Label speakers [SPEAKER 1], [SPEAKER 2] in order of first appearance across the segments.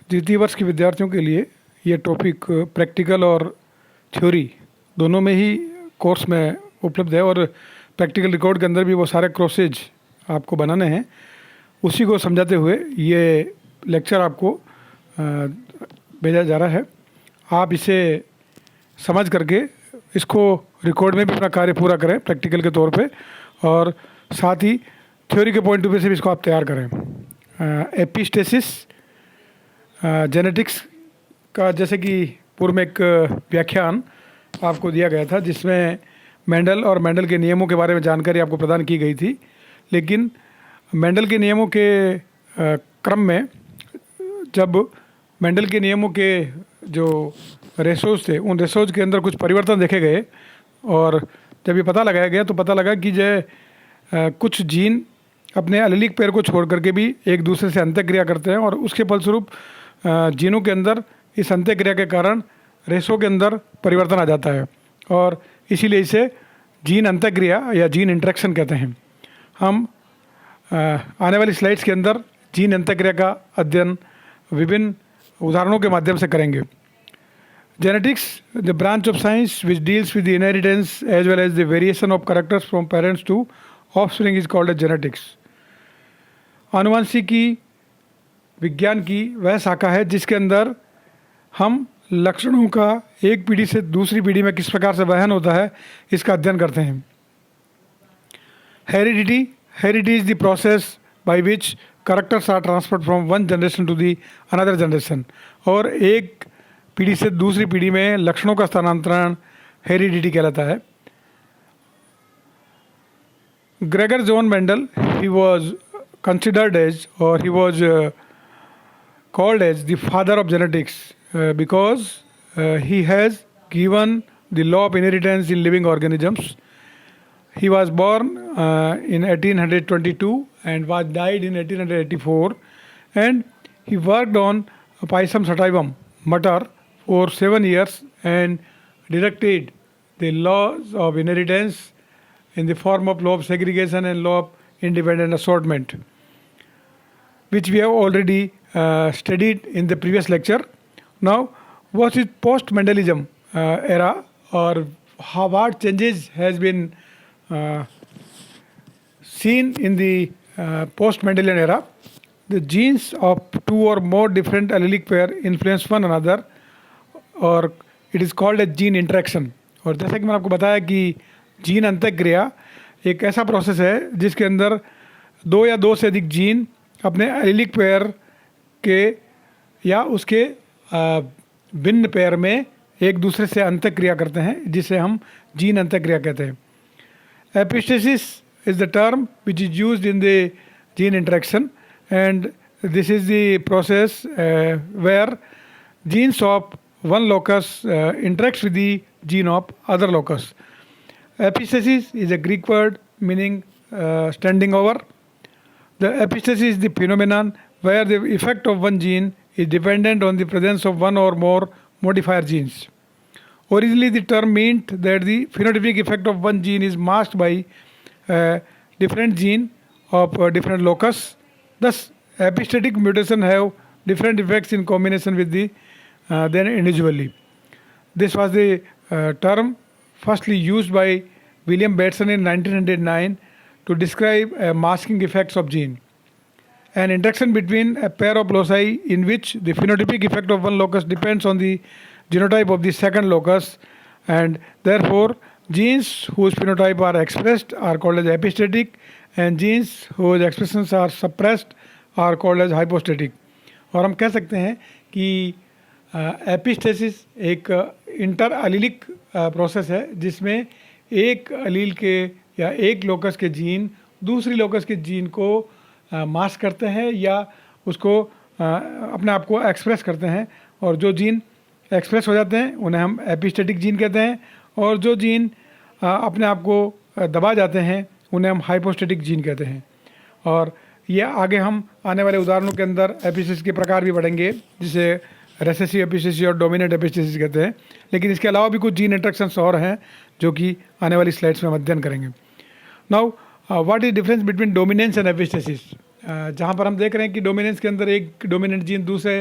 [SPEAKER 1] द्वितीय वर्ष के विद्यार्थियों के लिए ये टॉपिक प्रैक्टिकल और थ्योरी दोनों में ही कोर्स में उपलब्ध है और प्रैक्टिकल रिकॉर्ड के अंदर भी वो सारे क्रॉसेज आपको बनाने हैं। उसी को समझाते हुए ये लेक्चर आपको भेजा जा रहा है। आप इसे समझ करके इसको रिकॉर्ड में भी अपना कार्य पूरा करें प्रैक्टिकल के तौर पे, और साथ ही थ्योरी के पॉइंट ऑफ व्यू से भी इसको आप तैयार करें। एपिस्टेसिस जेनेटिक्स का जैसे कि पूर्व में एक व्याख्यान आपको दिया गया था जिसमें मेंडल और मेंडल के नियमों के बारे में जानकारी आपको प्रदान की गई थी, लेकिन मेंडल के नियमों के क्रम में जब मेंडल के नियमों के जो रेशोज थे उन रेशोज के अंदर कुछ परिवर्तन देखे गए, और जब ये पता लगाया गया तो पता लगा कि जो कुछ जीन अपने एलीलिक पेयर को छोड़ करके भी एक दूसरे से अंतःक्रिया करते हैं, और उसके फलस्वरूप जीनों के अंदर इस अंतःक्रिया के कारण रेशों के अंदर परिवर्तन आ जाता है, और इसीलिए इसे जीन अंतःक्रिया या जीन इंटरेक्शन कहते हैं। हम आने वाली स्लाइड्स के अंदर जीन अंतःक्रिया का अध्ययन विभिन्न उदाहरणों के माध्यम से करेंगे। Genetics, the branch of science which deals with the inheritance as well as the variation of characters from parents to offspring is called as genetics. आनुवंशिकी विज्ञान की वह शाखा है जिसके अंदर हम लक्षणों का एक पीढ़ी से दूसरी पीढ़ी में किस प्रकार से वहन होता है इसका अध्ययन करते हैं। Heredity is the process by which characters are transferred from one generation to the another generation. और एक पीढ़ी से दूसरी पीढ़ी में लक्षणों का स्थानांतरण हेरिडिटी कहलाता है। Gregor John Mendel, he was considered as, or he was called as the father of genetics because he has given the law of inheritance in living organisms. He was born in 1822 and was died in 1884, and he worked on Pisum sativum mater for 7 years and directed the laws of inheritance in the form of law of segregation and law of independent assortment, which we have already studied in the previous lecture. Now, what is post-Mendelism era, or what changes has been seen in the post-Mendelian era? The genes of two or more different allelic pair influence one another, और it is called a gene interaction. और जैसा कि मैंने आपको बताया कि gene अंतःक्रिया एक ऐसा प्रोसेस है जिसके अंदर दो या दो से अधिक जीन अपने एलीलिक पेयर के या उसके भिन्न पेयर में एक दूसरे से अंतःक्रिया करते हैं, जिसे हम जीन अंतःक्रिया कहते हैं। Epistasis is the term which is used in the gene interaction, and this is the process where genes of one locus interacts with the gene of other locus. Epistasis is a Greek word meaning standing over. The epistasis is the phenomenon where the effect of one gene is dependent on the presence of one or more modifier genes. Originally, the term meant that the phenotypic effect of one gene is masked by different gene of different locus. Thus, epistatic mutation have different effects in combination with the then individually. This was the term firstly used by William Bateson in 1909 to describe masking effects of gene. An interaction between a pair of loci in which the phenotypic effect of one locus depends on the genotype of the second locus, and therefore genes whose phenotype are expressed are called as epistatic, and genes whose expressions are suppressed are called as hypostatic. और हम कह सकते हैं कि epistasis एक inter allelic process है जिसमें एक एलील के या एक लोकस के जीन दूसरी लोकस के जीन को मास्क करते हैं या उसको अपने आप को एक्सप्रेस करते हैं, और जो जीन एक्सप्रेस हो जाते हैं उन्हें हम एपिस्टेटिक जीन कहते हैं, और जो जीन अपने आप को दबा जाते हैं उन्हें हम हाइपोस्टेटिक जीन कहते हैं। और ये आगे हम आने वाले उदाहरणों के अंदर एपिस्टेसिस के प्रकार भी बढ़ेंगे, जिसे रेसेसिव एपिस्टेसिस और डोमिनेंट एपिस्टेसिस कहते हैं। लेकिन इसके अलावा भी कुछ जीन इंटरेक्शंस और हैं जो कि आने वाली स्लाइड्स में हम अध्ययन करेंगे। Now what is difference between dominance and epistasis, जहाँ पर हम देख रहे हैं कि डोमिनेंस के अंदर एक डोमिनेंट जीन दूसरे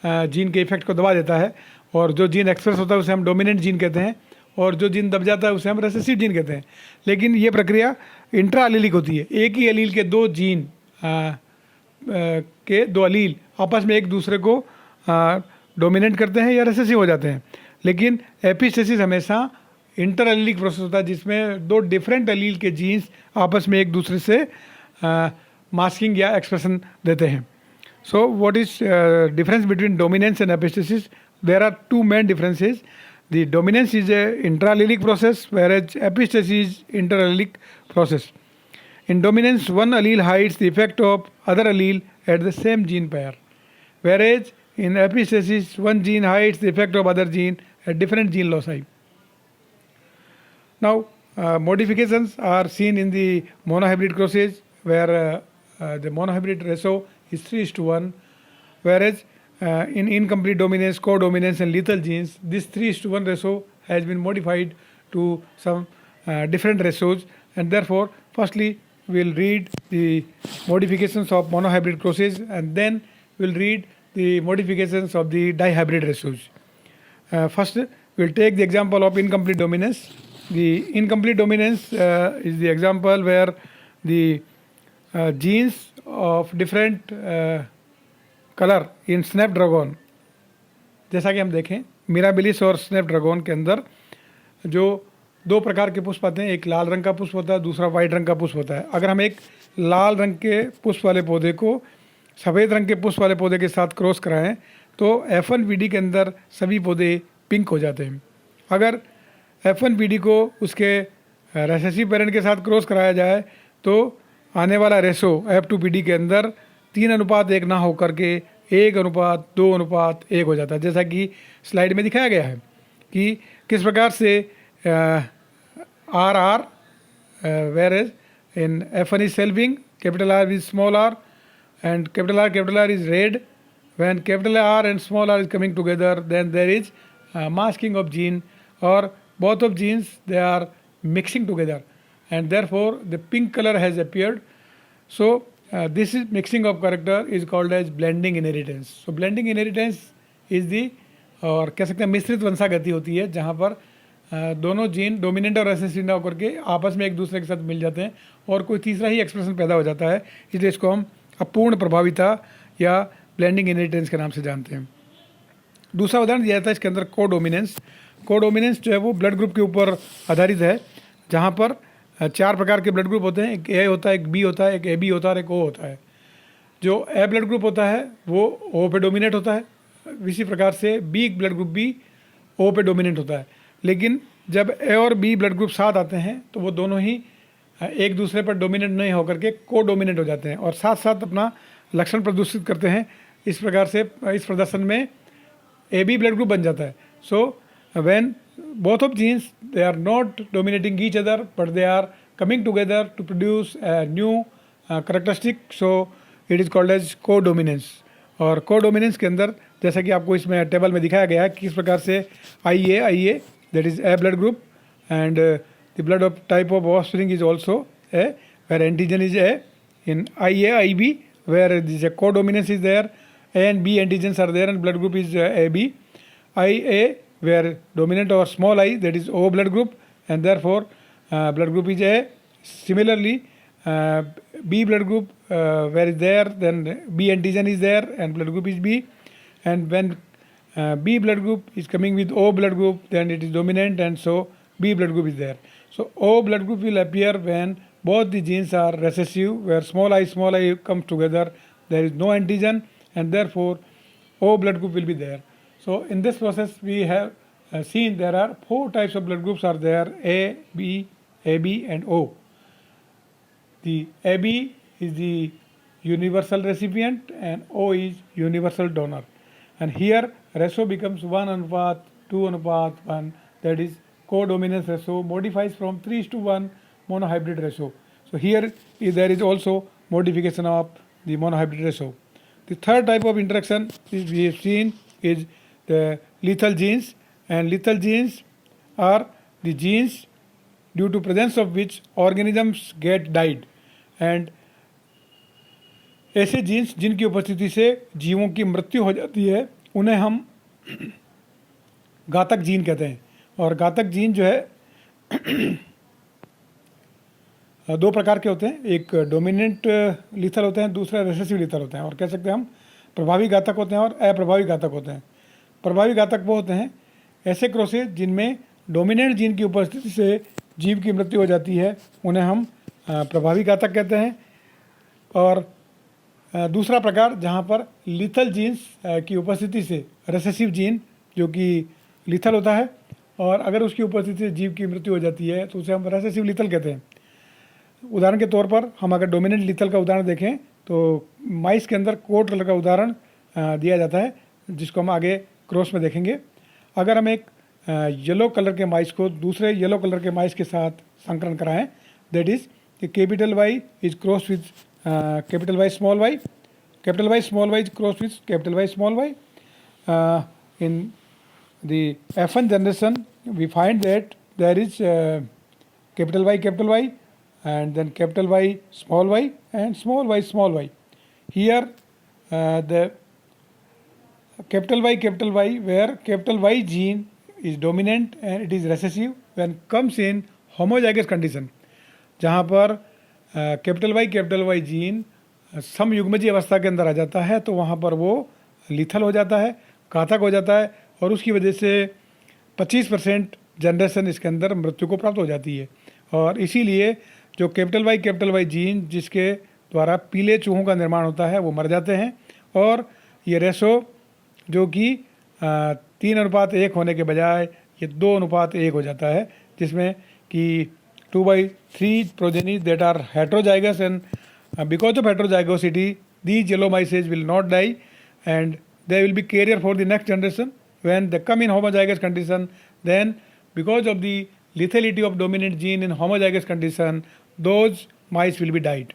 [SPEAKER 1] जीन के इफेक्ट को दबा देता है, और जो जीन एक्सप्रेस होता है उसे हम डोमिनेंट जीन कहते हैं, और जो जीन दब जाता है उसे हम रेसेसिव जीन कहते हैं। लेकिन ये प्रक्रिया इंट्रा एलीलिक होती है, एक ही एलील के दो जीन के दो एलील आपस में एक दूसरे को डोमिनेट करते हैं या रेसेसिव हो जाते हैं। लेकिन एपिस्टेसिस हमेशा इंटर एलीलिक प्रोसेस होता है, जिसमें दो डिफरेंट एलील के जीन्स आपस में एक दूसरे से मास्किंग या एक्सप्रेशन देते हैं। So what is difference between dominance and epistasis? There are two main differences. The dominance is a intra-allelic process, whereas epistasis is inter-allelic process. In dominance, one allele hides the effect of other allele at the same gene pair, whereas in epistasis, one gene hides the effect of other gene at different gene loci. Now, modifications are seen in the monohybrid crosses, where the monohybrid ratio is 3:1, whereas in incomplete dominance, codominance and lethal genes, this 3:1 ratio has been modified to some different ratios, and therefore firstly we'll read the modifications of monohybrid crosses, and then we'll read the modifications of the dihybrid ratios. First we'll take the example of incomplete dominance. The incomplete dominance is the example where the genes of different colour in Snapdragon, जैसा कि हम देखें mirabilis और Snapdragon के अंदर जो दो प्रकार के पुष्प आते हैं, एक लाल रंग का पुष्प होता है, दूसरा वाइट रंग का पुष्प होता है। अगर हम एक लाल रंग के पुष्प वाले पौधे को सफ़ेद रंग के पुष्प वाले पौधे के साथ क्रॉस कराएं तो F1PD के अंदर सभी पौधे पिंक हो जाते हैं। अगर F1PD को उसके रेसेसिव पेरेंट के साथ क्रॉस कराया जाए तो आने वाला रेशो F2PD के अंदर 3:1 ना होकर के 1:2:1 हो जाता है, जैसा कि स्लाइड में दिखाया गया है कि किस प्रकार से RR whereas in F1 is self-wing, capital R is small r, and capital R is red. When capital R and small r is coming together, then there is masking of gene, or both of genes they are mixing together, and therefore the pink color has appeared. So this is mixing of character is called as blending inheritance. So blending inheritance is the, और कह सकते हैं मिश्रित वंशागति होती है, जहाँ पर दोनों जीन डोमिनेंट और रेसेसिव ना होकर के आपस में एक दूसरे के साथ मिल जाते हैं और कोई तीसरा ही एक्सप्रेशन पैदा हो जाता है, इसलिए इसको हम अपूर्ण प्रभाविता या ब्लेंडिंग इनहेरिटेंस के नाम से जानते हैं। दूसरा उदाहरण दिया जाता है इसके अंदर कोडोमिनेंस। कोडोमिनेंस जो है वो ब्लड ग्रुप के ऊपर आधारित है, जहाँ पर 4 प्रकार के ब्लड ग्रुप होते हैं, एक ए होता है, एक बी होता है, एक ए बी होता है और एक ओ होता है। जो ए ब्लड ग्रुप होता है वो ओ पे डोमिनेट होता है, इसी प्रकार से बी ब्लड ग्रुप भी ओ पे डोमिनेट होता है। लेकिन जब ए और बी ब्लड ग्रुप साथ आते हैं तो वो दोनों ही एक दूसरे पर डोमिनेट नहीं होकर के को डोमिनेट हो जाते हैं और साथ साथ अपना लक्षण प्रदर्शित करते हैं। इस प्रकार से इस प्रदर्शन में ए बी ब्लड ग्रुप बन जाता है। So when both of genes they are not dominating each other but they are coming together to produce a new characteristic, so it is called as codominance। और codominance के अंदर जैसा कि आपको इसमें टेबल में दिखाया गया है किस प्रकार से IA that is A blood group and the blood of type of offspring is also A, where antigen is A। in IB where this codominance is there, A and B antigens are there and blood group is AB। IA where dominant or small I, that is O blood group, and therefore blood group is A। Similarly B blood group where is there, then B antigen is there and blood group is B, and when B blood group is coming with O blood group, then it is dominant and so B blood group is there। So O blood group will appear when both the genes are recessive, where small I comes together, there is no antigen and therefore O blood group will be there। So in this process we have seen there are 4 types of blood groups are there, A, B, AB and O। The AB is the universal recipient and O is universal donor, and here ratio becomes 1:2:1, that is codominance ratio modifies from 3:1 monohybrid ratio। So here there is also modification of the monohybrid ratio। The third type of interaction is we have seen is the lethal genes, and lethal genes are the genes due to presence of which organisms get died, and ऐसे jeans जिनकी उपस्थिति से जीवों की मृत्यु हो जाती है उन्हें हम घातक जीन कहते हैं। और घातक जीन जो है दो प्रकार के होते हैं, एक डोमिनेंट लीथल होते हैं, दूसरा रिसेसिव लीथल होते हैं। और कह सकते हैं हम प्रभावी घातक होते हैं और अप्रभावी घातक होते हैं। प्रभावी घातक वो होते हैं ऐसे क्रोसेस जिनमें डोमिनेंट जीन की उपस्थिति से जीव की मृत्यु हो जाती है, उन्हें हम प्रभावी घातक कहते हैं। और दूसरा प्रकार जहाँ पर लीथल जीन्स की उपस्थिति से रेसेसिव जीन जो कि लीथल होता है, और अगर उसकी उपस्थिति से जीव की मृत्यु हो जाती है तो उसे हम रेसेसिव लीथल कहते हैं। उदाहरण के तौर पर हम अगर डोमिनेंट लीथल का उदाहरण देखें तो माइस के अंदर कोट कलर का उदाहरण दिया जाता है, जिसको हम आगे क्रॉस में देखेंगे। अगर हम एक येलो कलर के माइस को दूसरे येलो कलर के माइस के साथ संकरण कराएं, that is capital Y is cross with capital Y small Y, capital Y small Y is cross with capital Y small Y. In the F1 generation, we find that there is capital Y, and then capital Y, and small y. Here, the capital Y, where capital Y gene is dominant and it is recessive when comes in homozygous condition, जहाँ पर capital Y gene समयुग्मजी अवस्था के अंदर आ जाता है तो वहाँ पर वो लीथल हो जाता है, घातक हो जाता है, और उसकी वजह से 25% जनरेशन इसके अंदर मृत्यु को प्राप्त हो जाती है। और इसीलिए जो कैपिटल वाई जीन जिसके द्वारा पीले चूहों का निर्माण होता है वो मर जाते हैं, और ये रेशो जो कि 3:1 होने के बजाय ये 2:1 हो जाता है, जिसमें कि 2/3 progeny that are heterozygous, and because of heterozygosity these yellow mices will not die and they will be carrier for the next generation. When they come in homozygous condition, then because of the lethality of dominant gene in homozygous condition, those mice will be died.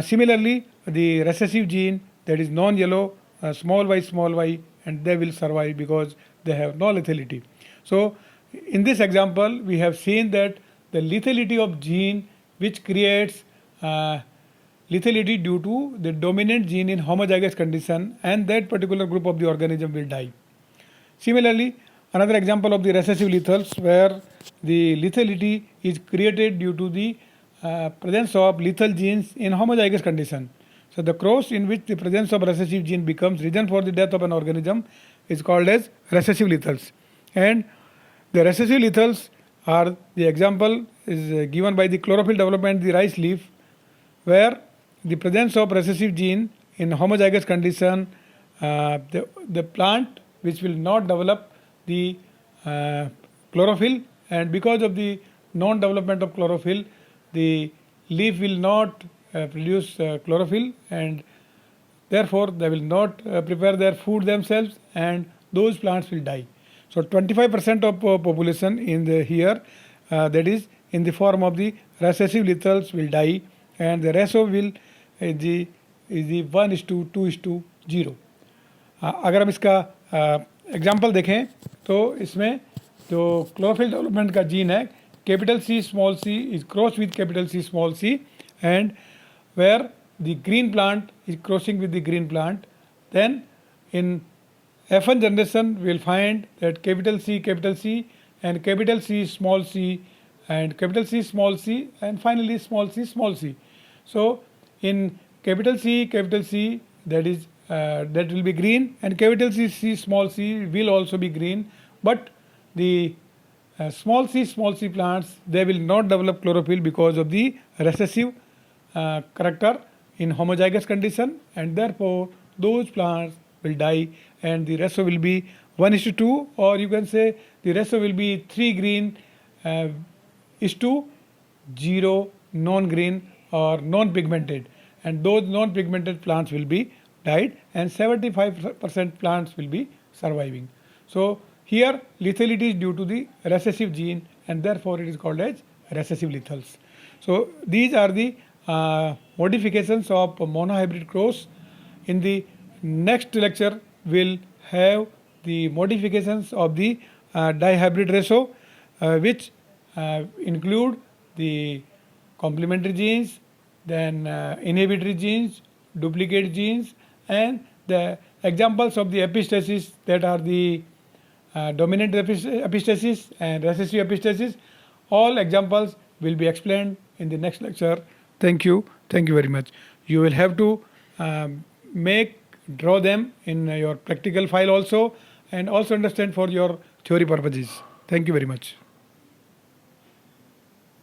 [SPEAKER 1] Similarly, the recessive gene that is non-yellow, small y, and they will survive because they have no lethality. So in this example, we have seen that the lethality of gene which creates lethality due to the dominant gene in homozygous condition, and that particular group of the organism will die. Similarly, another example of the recessive lethals where the lethality is created due to the presence of lethal genes in homozygous condition. So the cross in which the presence of recessive gene becomes reason for the death of an organism is called as recessive lethals. And the recessive lethals are, the example is given by the chlorophyll development the rice leaf, where the presence of recessive gene in homozygous condition, the plant which will not develop the chlorophyll, and because of the non-development of chlorophyll, the leaf will not produce chlorophyll, and therefore they will not prepare their food themselves, and those plants will die. So 25% of population in the here, that is in the form of the recessive lethals will die, and the ratio will is the 1:2:0. अगर हम इसका example देखें तो इसमें जो chlorophyll development का gene है capital C small c is cross with capital C small c, and where the green plant is crossing with the green plant, then in F1 generation we will find that capital C and capital C small c and capital C small c and finally small c. So in capital C that is that will be green, and capital C small c will also be green, but the small c plants, they will not develop chlorophyll because of the recessive character in homozygous condition, and therefore those plants will die, and the ratio will be 1:2, or you can say the ratio will be 3 green is to 0 non-green or non-pigmented, and those non-pigmented plants will be died, and 75% plants will be surviving. So here lethality is due to the recessive gene, and therefore it is called as recessive lethals. So these are the modifications of monohybrid cross. In the next lecture we'll have the modifications of the dihybrid ratio, which include the complementary genes, then inhibitory genes, duplicate genes, and the examples of the epistasis that are the dominant epistasis and recessive epistasis, all examples will be explained in the next lecture. Thank you very much. You will have to draw them in your practical file also, and also understand for your theory purposes. Thank you very much.